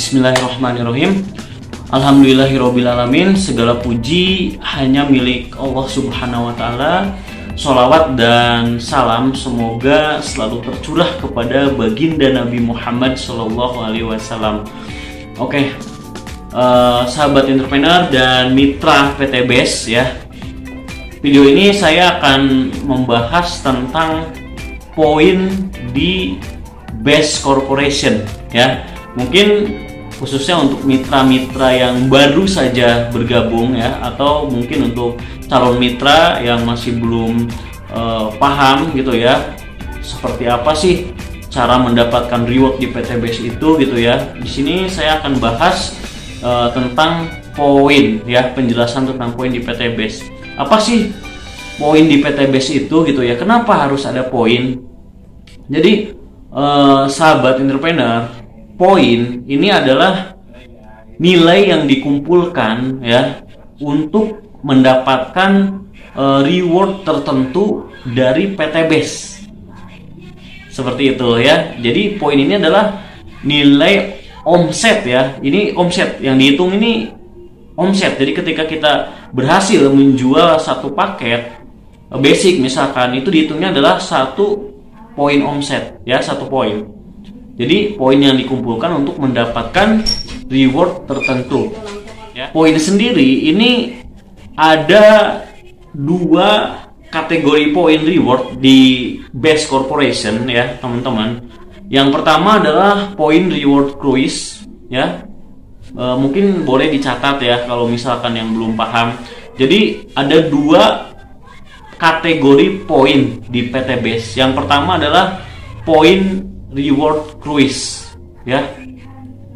Bismillahirrahmanirrahim. Alhamdulillahirobbilalamin. Segala puji hanya milik Allah Subhanahu wa Ta'ala. Sholawat dan salam semoga selalu tercurah kepada baginda Nabi Muhammad Sallallahu Alaihi Wasallam. Oke, sahabat entrepreneur dan mitra PT BES ya. Video ini saya akan membahas tentang poin di BES Corporation ya. Mungkin khususnya untuk mitra-mitra yang baru saja bergabung ya, atau mungkin untuk calon mitra yang masih belum paham gitu ya, seperti apa sih cara mendapatkan reward di PT BES itu gitu ya. Di sini saya akan bahas tentang poin ya, penjelasan tentang poin di PT BES. Apa sih poin di PT BES itu gitu ya? Kenapa harus ada poin? Jadi sahabat entrepreneur, poin ini adalah nilai yang dikumpulkan ya untuk mendapatkan reward tertentu dari PT BES. Seperti itu ya. Jadi poin ini adalah nilai omset ya. Ini omset yang dihitung, ini omset. Jadi ketika kita berhasil menjual satu paket basic misalkan, itu dihitungnya adalah 1 poin omset ya, 1 poin. Jadi poin yang dikumpulkan untuk mendapatkan reward tertentu ya. Poin sendiri ini ada 2 kategori poin reward di BES Corporation ya teman-teman. Yang pertama adalah poin reward cruise ya. Mungkin boleh dicatat ya kalau misalkan yang belum paham. Jadi ada 2 kategori poin di PT BES. Yang pertama adalah poin reward cruise ya.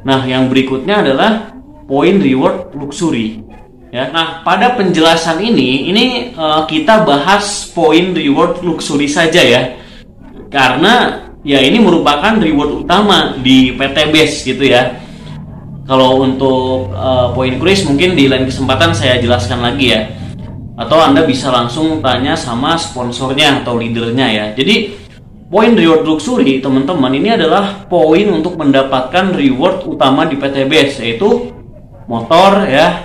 Nah, yang berikutnya adalah poin reward luxury ya. Nah, pada penjelasan ini kita bahas poin reward luxury saja ya. Karena ya ini merupakan reward utama di PT BES gitu ya. Kalau untuk poin cruise mungkin di lain kesempatan saya jelaskan lagi ya. Atau Anda bisa langsung tanya sama sponsornya atau leadernya ya. Jadi poin reward luxury teman-teman ini adalah poin untuk mendapatkan reward utama di PT BES, yaitu motor ya,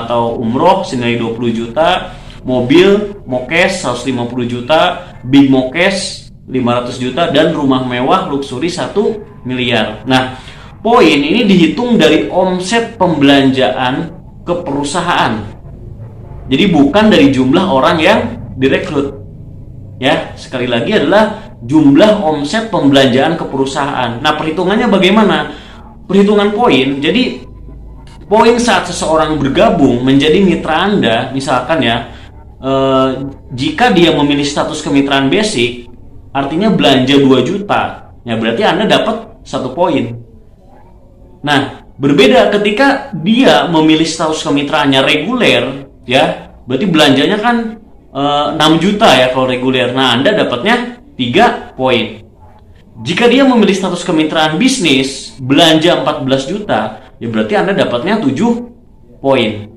atau umroh senilai 20 juta, mobil mokes 150 juta, big mokes 500 juta, dan rumah mewah luxury 1 miliar. Nah, poin ini dihitung dari omset pembelanjaan ke perusahaan. Jadi bukan dari jumlah orang yang direkrut. Ya, sekali lagi adalah jumlah omset pembelanjaan ke perusahaan. Nah, perhitungannya bagaimana? Perhitungan poin. Jadi poin saat seseorang bergabung menjadi mitra Anda, misalkan ya, jika dia memilih status kemitraan basic, artinya belanja 2 juta, ya berarti Anda dapat 1 poin. Nah, berbeda ketika dia memilih status kemitraannya reguler, ya, berarti belanjanya kan 6 juta ya kalau reguler. Nah, Anda dapatnya 3 poin. Jika dia memilih status kemitraan bisnis, belanja 14 juta, ya berarti Anda dapatnya 7 poin.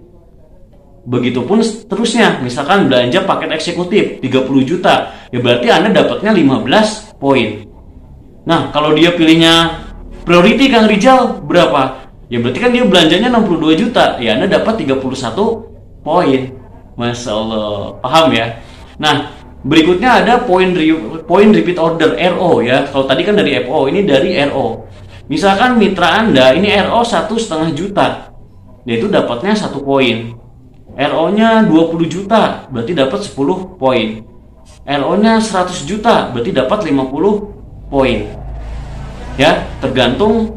Begitupun seterusnya, misalkan belanja paket eksekutif 30 juta, ya berarti Anda dapatnya 15 poin. Nah, kalau dia pilihnya priority Kang Rijal berapa? Ya berarti kan dia belanjanya 62 juta, ya Anda dapat 31 poin. Masya Allah, paham ya? Nah, berikutnya ada poin repeat order RO ya. Kalau tadi kan dari FO, ini dari RO. Misalkan mitra Anda ini RO 1,5 juta, yaitu dapatnya 1 poin. RO-nya 20 juta, berarti dapat 10 poin. RO-nya 100 juta, berarti dapat 50 poin. Ya, tergantung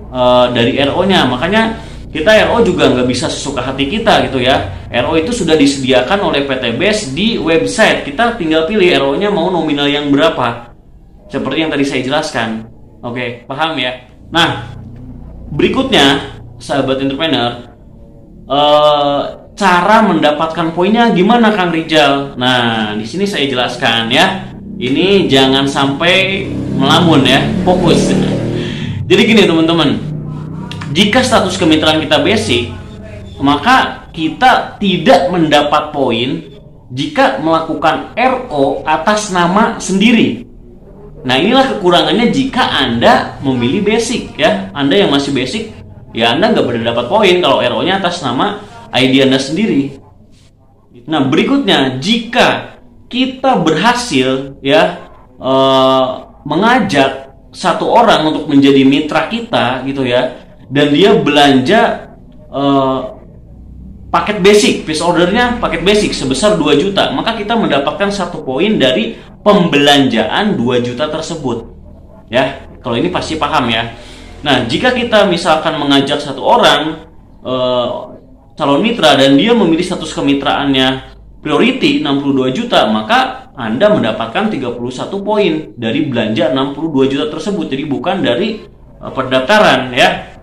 dari RO-nya. Makanya kita RO juga nggak bisa sesuka hati kita gitu ya. RO itu sudah disediakan oleh PT BES di website. Kita tinggal pilih RO-nya mau nominal yang berapa. Seperti yang tadi saya jelaskan. Oke, paham ya? Nah, berikutnya, sahabat entrepreneur, cara mendapatkan poinnya gimana Kang Rijal? Nah, di sini saya jelaskan ya. Ini jangan sampai melamun ya, fokus. Jadi gini teman-teman, jika status kemitraan kita basic, maka kita tidak mendapat poin jika melakukan RO atas nama sendiri. Nah, inilah kekurangannya jika Anda memilih basic ya. Anda yang masih basic, ya Anda nggak berdapat poin kalau RO-nya atas nama ID Anda sendiri. Nah, berikutnya, jika kita berhasil ya mengajak satu orang untuk menjadi mitra kita gitu ya, dan dia belanja paket basic, piece ordernya paket basic sebesar 2 juta, maka kita mendapatkan 1 poin dari pembelanjaan 2 juta tersebut ya. Kalau ini pasti paham ya. Nah, jika kita misalkan mengajak satu orang calon mitra dan dia memilih status kemitraannya priority 62 juta, maka Anda mendapatkan 31 poin dari belanja 62 juta tersebut. Jadi bukan dari pendaftaran ya.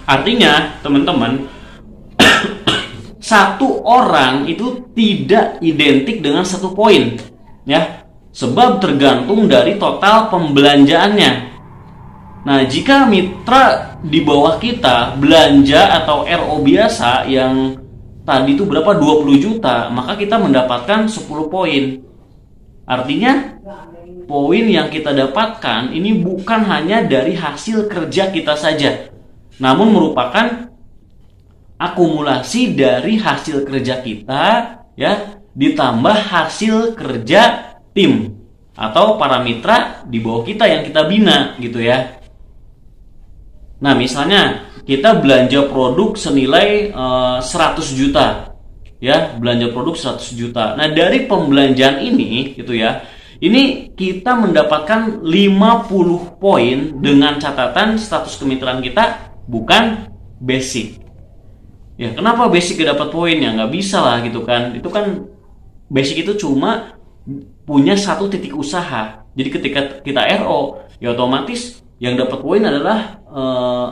Artinya teman-teman, satu orang itu tidak identik dengan 1 poin ya, sebab tergantung dari total pembelanjaannya. Nah, jika mitra di bawah kita belanja atau RO biasa yang tadi itu berapa, 20 juta, maka kita mendapatkan 10 poin. Artinya poin yang kita dapatkan ini bukan hanya dari hasil kerja kita saja, namun merupakan akumulasi dari hasil kerja kita ya, ditambah hasil kerja tim atau para mitra di bawah kita yang kita bina gitu ya. Nah, misalnya kita belanja produk senilai 100 juta ya, belanja produk 100 juta. Nah, dari pembelanjaan ini gitu ya, ini kita mendapatkan 50 poin dengan catatan status kemitraan kita bukan basic. Ya, kenapa basic gak dapat poin? Ya nggak bisa lah gitu kan. Itu kan basic itu cuma punya 1 titik usaha. Jadi ketika kita RO, ya otomatis yang dapat poin adalah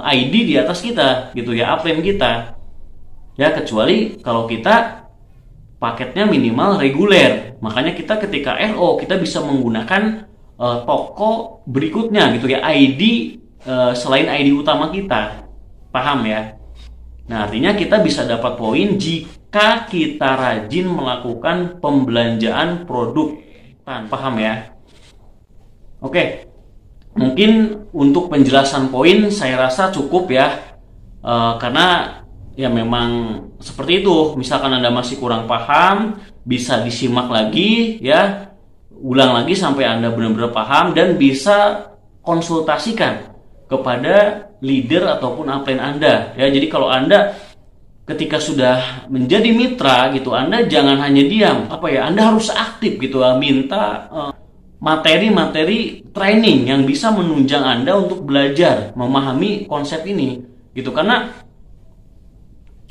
ID di atas kita gitu ya, upline kita. Ya, kecuali kalau kita paketnya minimal reguler. Makanya kita ketika RO kita bisa menggunakan toko berikutnya gitu ya, ID selain ID utama kita. Paham ya? Nah, artinya kita bisa dapat poin jika kita rajin melakukan pembelanjaan produk. Paham ya? Oke. Mungkin untuk penjelasan poin saya rasa cukup ya, karena ya memang seperti itu. Misalkan Anda masih kurang paham, bisa disimak lagi ya, ulang lagi sampai Anda benar-benar paham, dan bisa konsultasikan kepada leader ataupun upline Anda ya. Jadi kalau Anda ketika sudah menjadi mitra gitu, Anda jangan hanya diam, Anda harus aktif gitu, minta materi-materi training yang bisa menunjang Anda untuk belajar memahami konsep ini gitu. Karena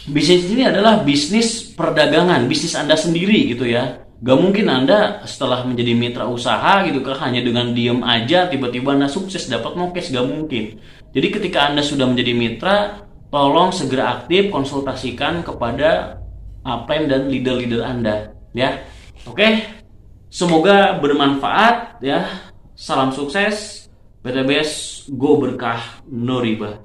bisnis ini adalah bisnis perdagangan, bisnis Anda sendiri gitu ya. Gak mungkin Anda setelah menjadi mitra usaha gitu kan hanya dengan diem aja tiba-tiba Anda sukses dapat mokes, gak mungkin. Jadi ketika Anda sudah menjadi mitra, tolong segera aktif konsultasikan kepada upline dan leader-leader Anda ya. Oke. Semoga bermanfaat ya. Salam sukses. PT BES, go berkah, no riba.